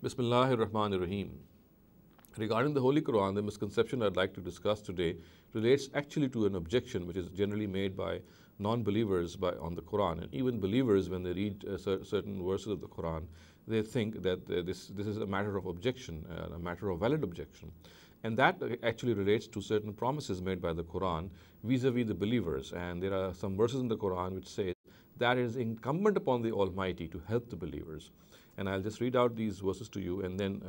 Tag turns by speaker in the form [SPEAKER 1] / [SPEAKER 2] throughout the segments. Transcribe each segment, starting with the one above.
[SPEAKER 1] Bismillahir Rahmanir Rahim. Regarding the Holy Quran, the misconception I'd like to discuss today relates actually to an objection which is generally made by non-believers on the Quran, and even believers when they read certain verses of the Quran, they think that this is a matter of objection, a matter of valid objection. And that actually relates to certain promises made by the Quran vis-a-vis the believers. And there are some verses in the Quran which say that it is incumbent upon the Almighty to help the believers. And I'll just read out these verses to you, and then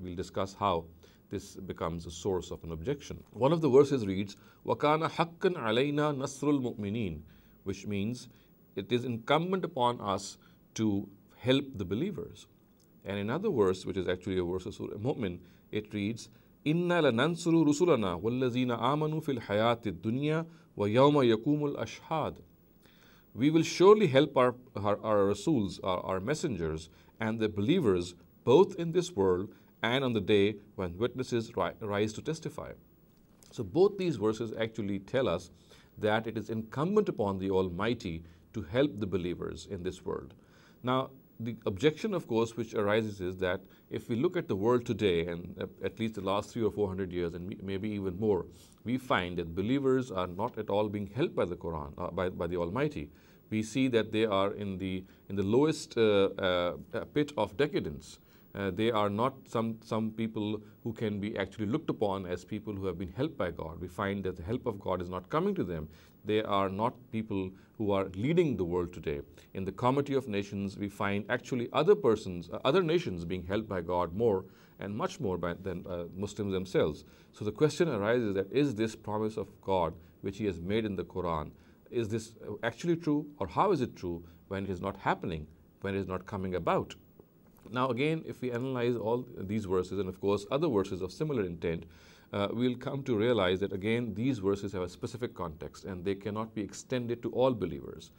[SPEAKER 1] we'll discuss how this becomes a source of an objection. One of the verses reads, وَكَانَ حَقًّا عَلَيْنَا نَصْرُ الْمُؤْمِنِينَ, which means it is incumbent upon us to help the believers. And another verse, which is actually a verse of Surah Mu'min, it reads, إِنَّا لَنَنْصُرُ رُسُلَنَا وَالَّذِينَ آمَنُوا فِي الْحَيَاةِ الدُّنْيَا وَيَوْمَ يَقُومُ الْأَشْهَادُ. We will surely help our Rasuls, our messengers, and the believers, both in this world and on the day when witnesses rise to testify. So both these verses actually tell us that it is incumbent upon the Almighty to help the believers in this world. Now, the objection, of course, which arises is that if we look at the world today, and at least the last 300 or 400 years, and maybe even more, we find that believers are not at all being helped by the Quran, by the Almighty. We see that they are in the lowest pit of decadence. They are not some people who can be actually looked upon as people who have been helped by God. We find that the help of God is not coming to them. They are not people who are leading the world today. In the comity of nations, we find actually other nations being helped by God more and much more than Muslims themselves. So the question arises that is this promise of God which He has made in the Quran, is this actually true, or how is it true when it is not happening, when it is not coming about? Now again, if we analyze all these verses, and of course other verses of similar intent, we'll come to realize that again these verses have a specific context and they cannot be extended to all believers.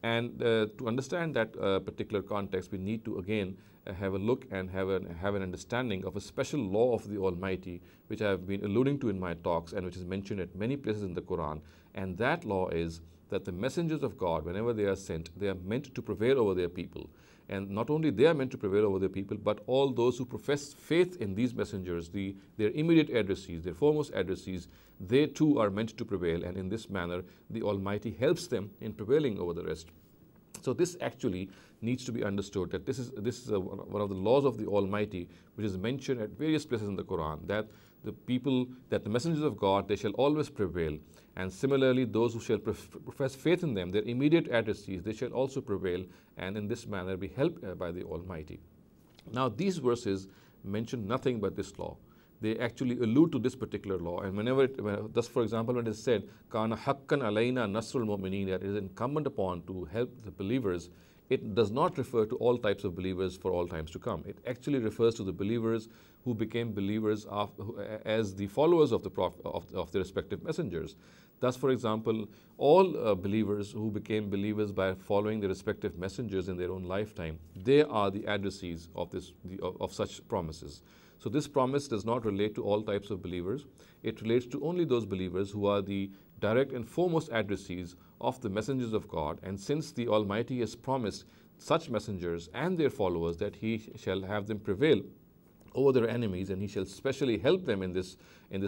[SPEAKER 1] And to understand that particular context, we need to again have a look and have an understanding of a special law of the Almighty, which I have been alluding to in my talks and which is mentioned at many places in the Quran. And that law is that the messengers of God, whenever they are sent, they are meant to prevail over their people. And not only they are meant to prevail over their people, but all those who profess faith in these messengers, their immediate addressees, their foremost addressees, they too are meant to prevail. And in this manner, the Almighty helps them in prevailing over the rest. So this actually needs to be understood, that this is one of the laws of the Almighty, which is mentioned at various places in the Quran, that the messengers of God, they shall always prevail. And similarly, those who shall profess faith in them, their immediate addressees, they shall also prevail, and in this manner be helped by the Almighty. Now, these verses mention nothing but this law. They actually allude to this particular law. And thus, for example, when it is said, "Kana haqqan alayna nasrul mu'mineen," that it is incumbent upon to help the believers, it does not refer to all types of believers for all times to come. It actually refers to the believers who became believers as the followers of the respective messengers. Thus, for example, all believers who became believers by following the respective messengers in their own lifetime, they are the addressees of such promises. So this promise does not relate to all types of believers. It relates to only those believers who are the direct and foremost addressees of the messengers of God. And since the Almighty has promised such messengers and their followers that He shall have them prevail over their enemies, and He shall specially help them in this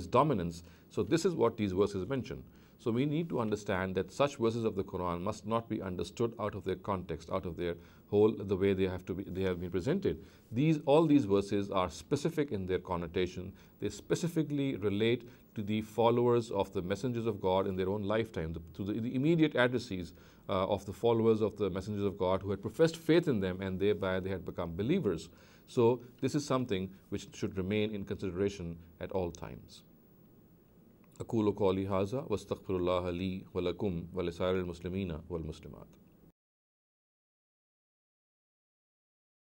[SPEAKER 1] dominance. So this is what these verses mention. So we need to understand that such verses of the Quran must not be understood out of their context, out of their the way they have been presented. All these verses are specific in their connotation. They specifically relate to the followers of the messengers of God in their own lifetime, to the immediate addressees of the followers of the messengers of God who had professed faith in them, and thereby they had become believers. So this is something which should remain in consideration at all times. أقول قولي هذا واستغفر الله لي ولكم ولسائر المسلمين والمسلمات.